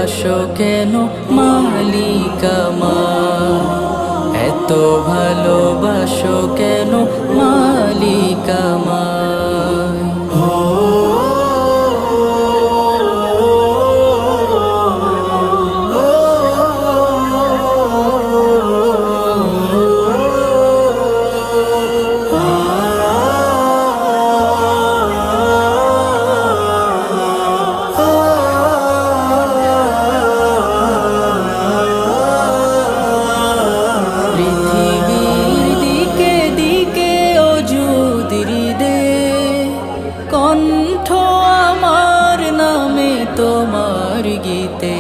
ভালোবাসো কেন মালিক আমার, এত ভালোবাসো কেন মালিক আমার। পৃথিবীর দিকে দিকে অযুদির দে, কণ্ঠ আমার নামে তোমার গীতে।